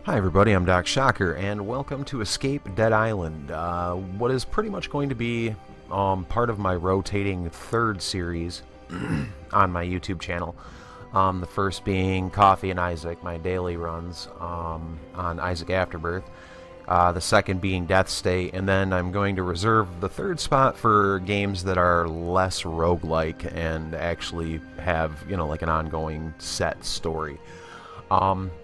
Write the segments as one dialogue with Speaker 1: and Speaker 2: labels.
Speaker 1: Hi everybody, I'm Doc Shocker, and welcome to Escape Dead Island, what is pretty much going to be part of my rotating third series on my YouTube channel. The first being Coffee and Isaac, my daily runs on Isaac Afterbirth. The second being Death State, and then I'm going to reserve the third spot for games that are less roguelike and actually have, like an ongoing set story.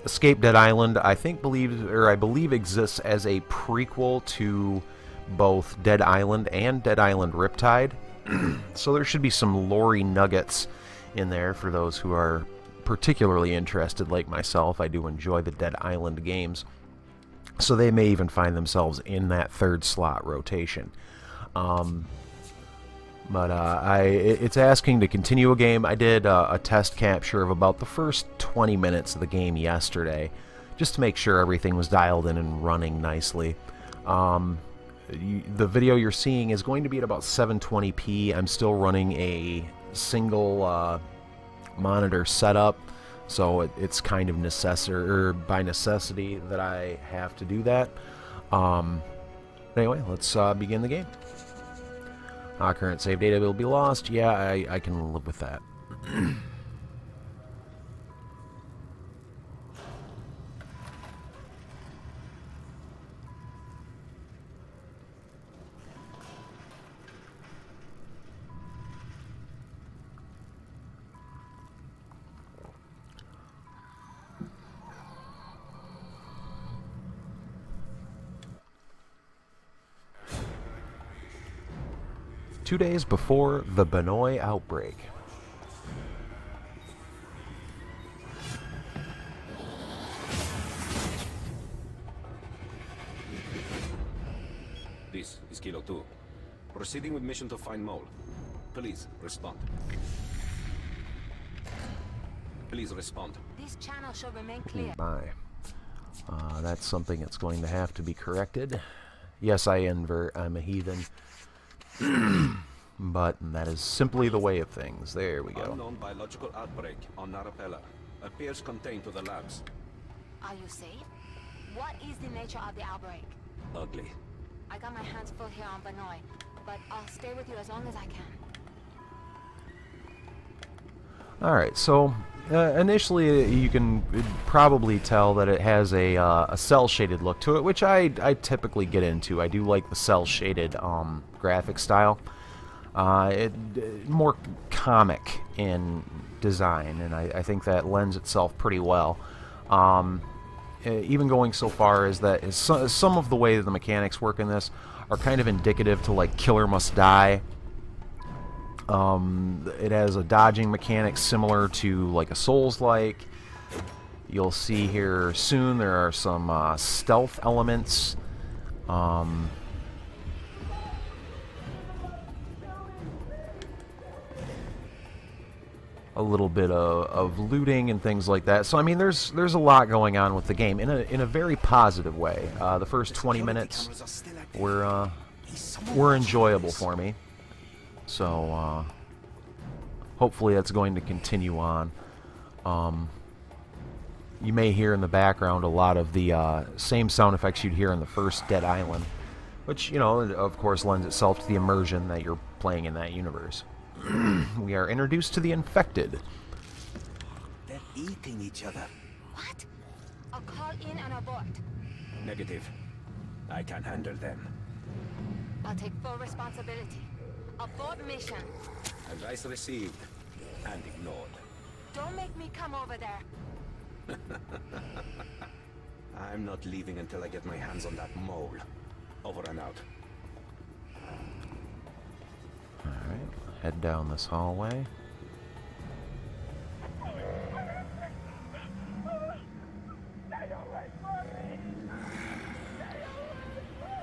Speaker 1: Escape Dead Island, I believe exists as a prequel to both Dead Island and Dead Island Riptide. So there should be some lore nuggets in there for those who are particularly interested, like myself. I do enjoy the Dead Island games, so they may even find themselves in that third slot rotation. It's asking to continue a game. I did a test capture of about the first 20 minutes of the game yesterday, just to make sure everything was dialed in and running nicely. The video you're seeing is going to be at about 720p. I'm still running a single monitor setup, so it's kind of by necessity that I have to do that. Anyway, let's begin the game. Current save data will be lost. Yeah, I can live with that. 2 days before the Benoi outbreak.
Speaker 2: This is Kilo 2. Proceeding with mission to find Mole. Please respond. Please respond.
Speaker 3: This channel should remain clear.
Speaker 1: Bye. That's something that's going to have to be corrected. Yes, I invert. I'm a heathen. But that is simply the way of things. There we go.
Speaker 2: Unknown biological outbreak on Narapella. Appears contained to the labs.
Speaker 3: Are you safe? What is the nature of the outbreak?
Speaker 2: Ugly.
Speaker 3: I got my hands full here on Benoi, but I'll stay with you as long as I can.
Speaker 1: Alright, so initially you can probably tell that it has a cell-shaded look to it, which I typically get into. I do like the cell-shaded graphic style. More comic in design, and I think that lends itself pretty well. Even going so far as that some of the way that the mechanics work in this are kind of indicative to like Killer Must Die. It has a dodging mechanic similar to like a Souls-like. You'll see here soon there are some stealth elements. A little bit of looting and things like that. So I mean, there's a lot going on with the game in a very positive way. The first 20 minutes were enjoyable for me. So hopefully that's going to continue on. You may hear in the background a lot of the same sound effects you'd hear in the first Dead Island, which, of course lends itself to the immersion that you're playing in that universe. We are introduced to the infected.
Speaker 4: They're eating each other.
Speaker 3: What? I'll call in and abort.
Speaker 2: Negative. I can handle them.
Speaker 3: I'll take full responsibility. Abort mission.
Speaker 2: Advice received and ignored.
Speaker 3: Don't make me come over there.
Speaker 2: I'm not leaving until I get my hands on that mole. Over and out.
Speaker 1: Alright, head down this hallway.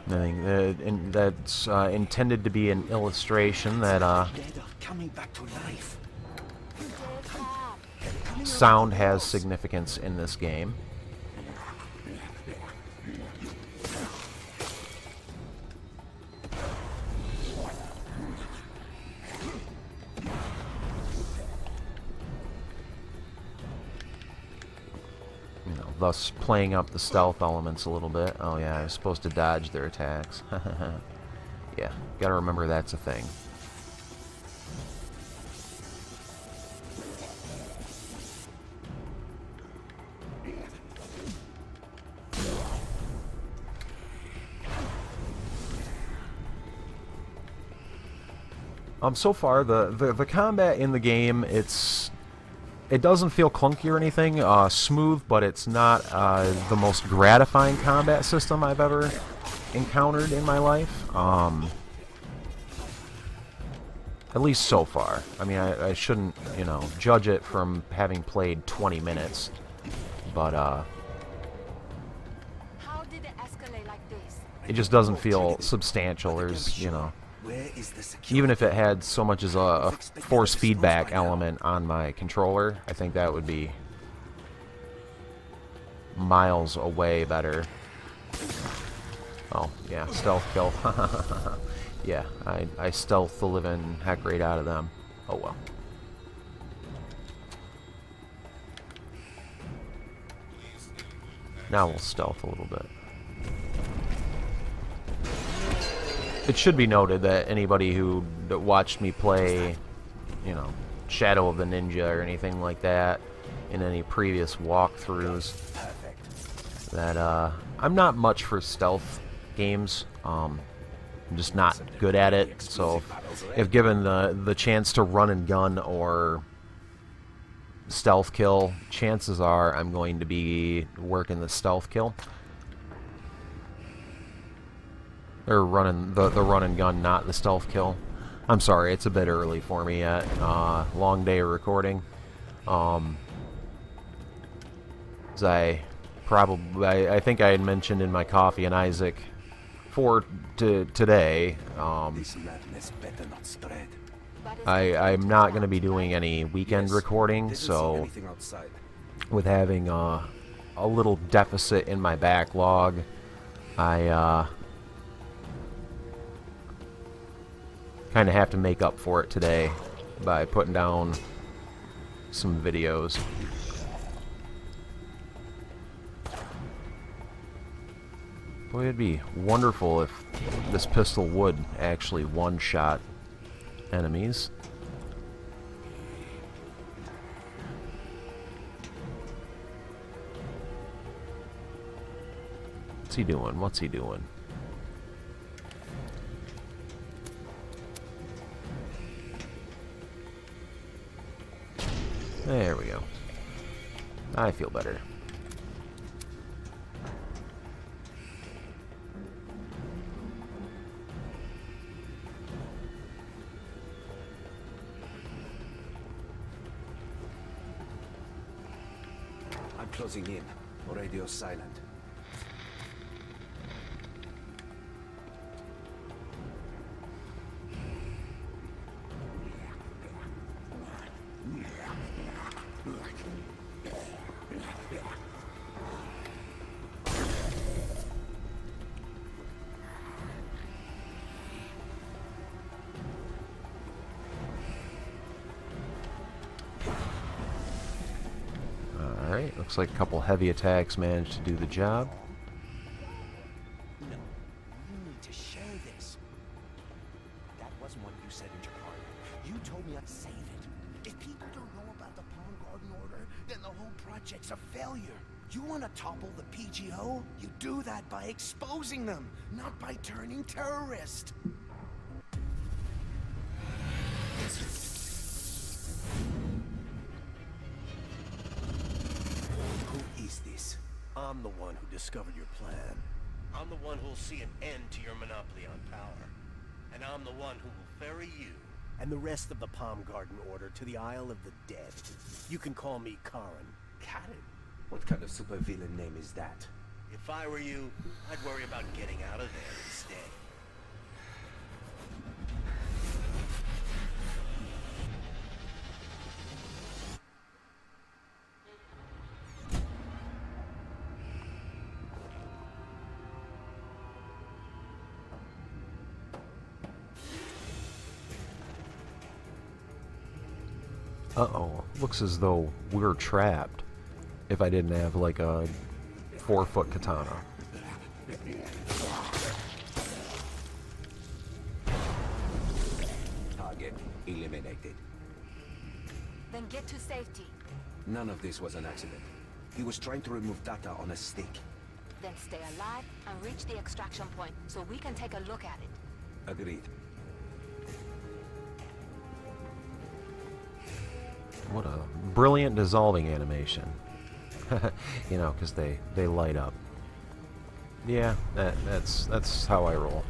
Speaker 1: I think that's intended to be an illustration that
Speaker 4: Dead are coming back to life.
Speaker 1: sound has significance in this game. thus playing up the stealth elements a little bit. Oh yeah, I was supposed to dodge their attacks. Yeah, gotta remember that's a thing. So far, the combat in the game, it doesn't feel clunky or anything, smooth, but it's not the most gratifying combat system I've ever encountered in my life. At least so far. I mean, I shouldn't, you know, judge it from having played 20 minutes, but
Speaker 3: How did it escalate like this?
Speaker 1: it just doesn't feel substantial. There's, you know,
Speaker 4: Where is the security?
Speaker 1: even if it had so much as a force feedback element on my controller, I think that would be miles away better. Oh, yeah, stealth kill. Yeah, I stealth the living heck right out of them. Oh well. Now we'll stealth a little bit. It should be noted that anybody who watched me play, you know, Shadow of the Ninja or anything like that in any previous walkthroughs, that I'm not much for stealth games. I'm just not good at it. So if given the chance to run and gun or stealth kill, chances are I'm going to be working the stealth kill. Or running the run and gun, not the stealth kill. I'm sorry, it's a bit early for me yet. Long day of recording. As I think I had mentioned in my Coffee and Isaac for today.
Speaker 4: This madness better not spread.
Speaker 1: I'm not going to be doing any weekend recording, so with having a little deficit in my backlog, I kind of have to make up for it today by putting down some videos. Boy, it'd be wonderful if this pistol would actually one-shot enemies. What's he doing? What's he doing? There we go. I feel better.
Speaker 4: I'm closing in. Radio silent.
Speaker 1: Alright, looks like a couple heavy attacks managed to do the job.
Speaker 4: No, you need to share this. That wasn't what you said in Jakarta. You told me I'd save it. If people don't know about the Palm Garden Order, then the whole project's a failure. You want to topple the PGO? You do that by exposing them, not by turning terrorist. Who is this?
Speaker 5: I'm the one who discovered your plan. I'm the one who'll see an end to your monopoly on power. And I'm the one who will ferry you and the rest of the Palm Garden Order to the Isle of the Dead. You can call me Karen.
Speaker 4: Karen? What kind of supervillain name is that?
Speaker 5: If I were you, I'd worry about getting out of there instead.
Speaker 1: Uh-oh, looks as though we're trapped. If I didn't have like a 4-foot katana.
Speaker 2: Target eliminated.
Speaker 3: Then get to safety.
Speaker 2: None of this was an accident. He was trying to remove data on a stick.
Speaker 3: Then stay alive and reach the extraction point so we can take a look at it.
Speaker 2: Agreed.
Speaker 1: What a brilliant dissolving animation. You know, because they light up. Yeah, that's how I roll.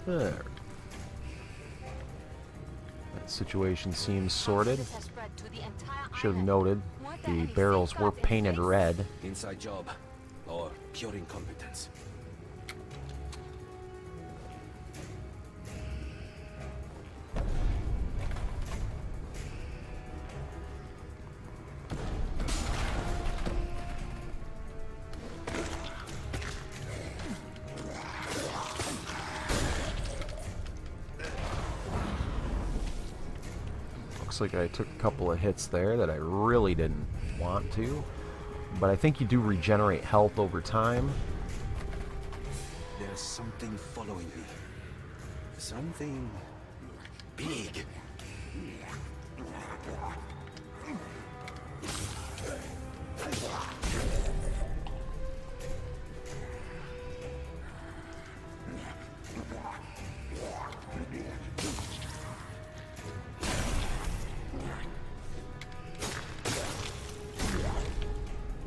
Speaker 1: There. That situation seems sorted.
Speaker 3: This has spread to the entire
Speaker 1: Should have
Speaker 3: island.
Speaker 1: noted
Speaker 3: Weren't there
Speaker 1: the
Speaker 3: any
Speaker 1: barrels were
Speaker 3: safeguards in
Speaker 1: painted
Speaker 3: place?
Speaker 1: red.
Speaker 2: Inside job. Or pure incompetence.
Speaker 1: Looks like I took a couple of hits there that I really didn't want to. But I think you do regenerate health over time.
Speaker 2: There's something following me. Something big.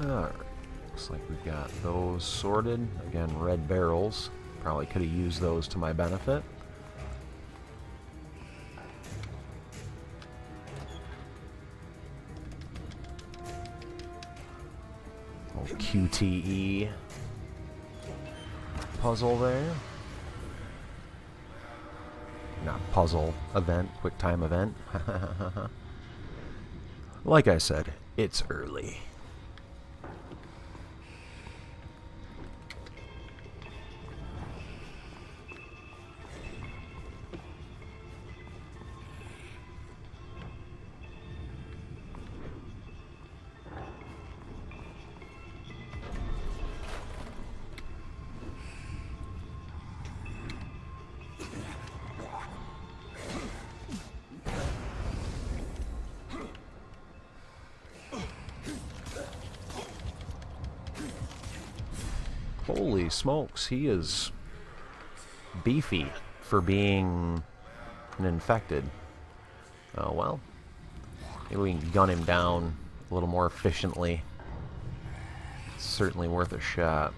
Speaker 1: Alright, looks like we've got those sorted. Again, red barrels. Probably could have used those to my benefit. Little QTE puzzle there. Not puzzle, event, quick time event. Like I said, it's early. Holy smokes, he is beefy for being an infected. Oh well. Maybe we can gun him down a little more efficiently. It's certainly worth a shot.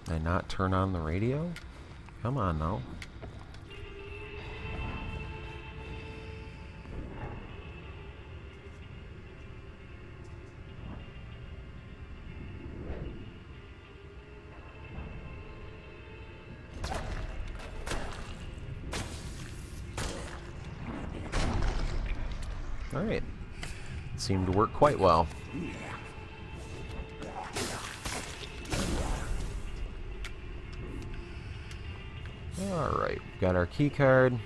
Speaker 1: Did I not turn on the radio? Come on now. Alright. Seemed to work quite well. Alright, got our key card.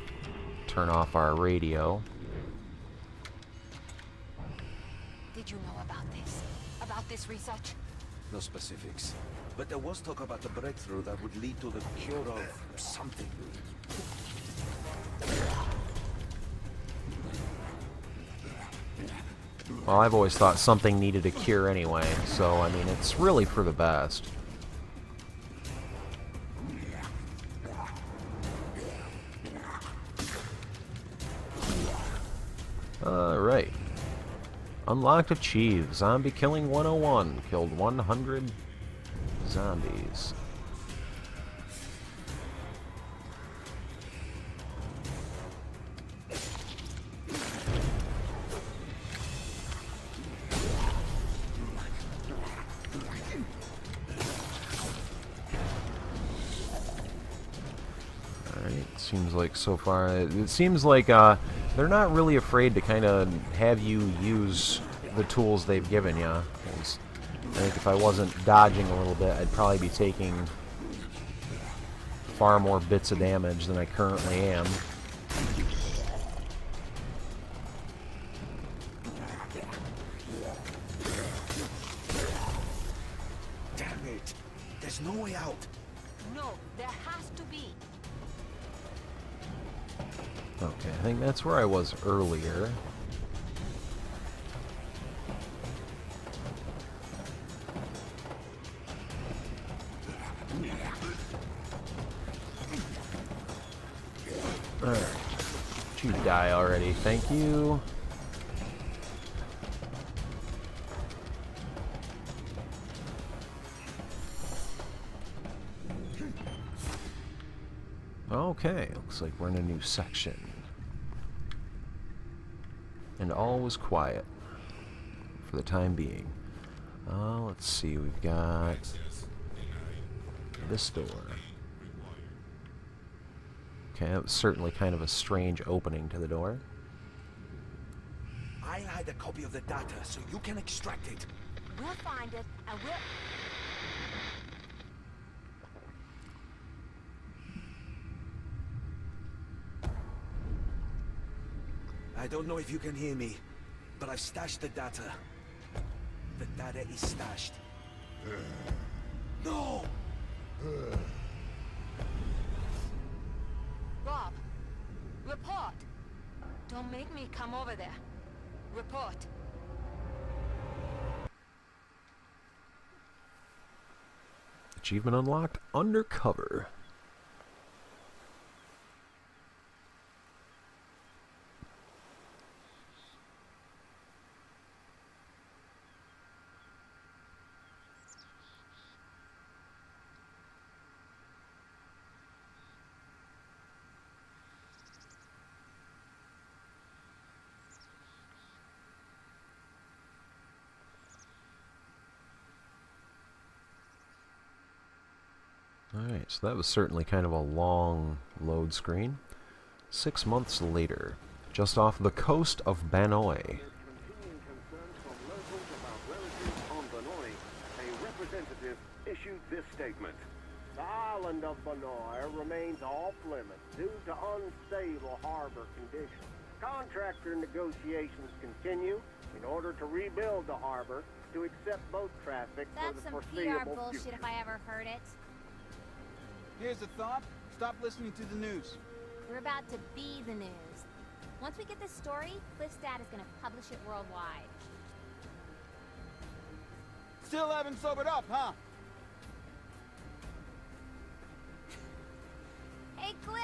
Speaker 1: Turn off our radio.
Speaker 3: Did you know about this? About this research?
Speaker 2: No specifics. But there was talk about a breakthrough that would lead to the cure of something.
Speaker 1: Well, I've always thought something needed a cure anyway, so I mean, it's really for the best. Alright. Unlocked achieve. Zombie killing 101. Killed 100 zombies. Seems like so far, it seems like they're not really afraid to kind of have you use the tools they've given you. I think if I wasn't dodging a little bit, I'd probably be taking far more bits of damage than I currently am.
Speaker 2: Damn it! There's no way out.
Speaker 3: No, there has to be.
Speaker 1: Okay, I think that's where I was earlier. Alright. You die already, thank you. Okay, looks like we're in a new section. And all was quiet for the time being. Let's see, we've got this door. Okay, that was certainly kind of a strange opening to the door.
Speaker 2: I hide a copy of the data so you can extract it.
Speaker 3: We'll find it, and we'll...
Speaker 2: I don't know if you can hear me, but I've stashed the data. The data is stashed. No!
Speaker 3: Rob, report. Don't make me come over there. Report.
Speaker 1: Achievement unlocked, undercover. Alright, so that was certainly kind of a long load screen. 6 months later, just off the coast of Banoi.
Speaker 6: Continuing concerns from locals about relatives on Banoi, a representative issued this statement.
Speaker 7: The island of Banoi remains off-limits due to unstable harbor conditions. Contractor negotiations continue in order to rebuild the harbor to accept boat traffic for
Speaker 8: That's
Speaker 7: the
Speaker 8: some
Speaker 7: foreseeable
Speaker 8: PR bullshit
Speaker 7: future.
Speaker 8: if I ever heard it.
Speaker 9: Here's a thought. Stop listening to the news.
Speaker 8: We're about to be the news. Once we get this story, Cliff's dad is gonna publish it worldwide.
Speaker 9: Still haven't sobered up, huh?
Speaker 8: Hey, Cliff!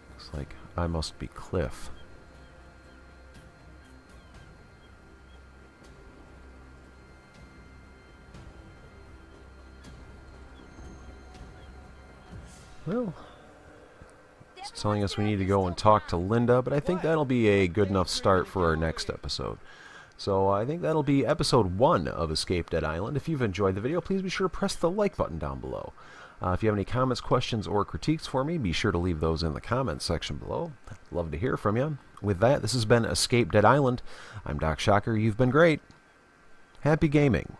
Speaker 1: Looks like I must be Cliff. Well, it's telling us we need to go and talk to Linda, but I think that'll be a good enough start for our next episode. So I think that'll be episode 1 of Escape Dead Island. If you've enjoyed the video, please be sure to press the like button down below. If you have any comments, questions, or critiques for me, be sure to leave those in the comments section below. Love to hear from you. With that, this has been Escape Dead Island. I'm Doc Shocker. You've been great. Happy gaming.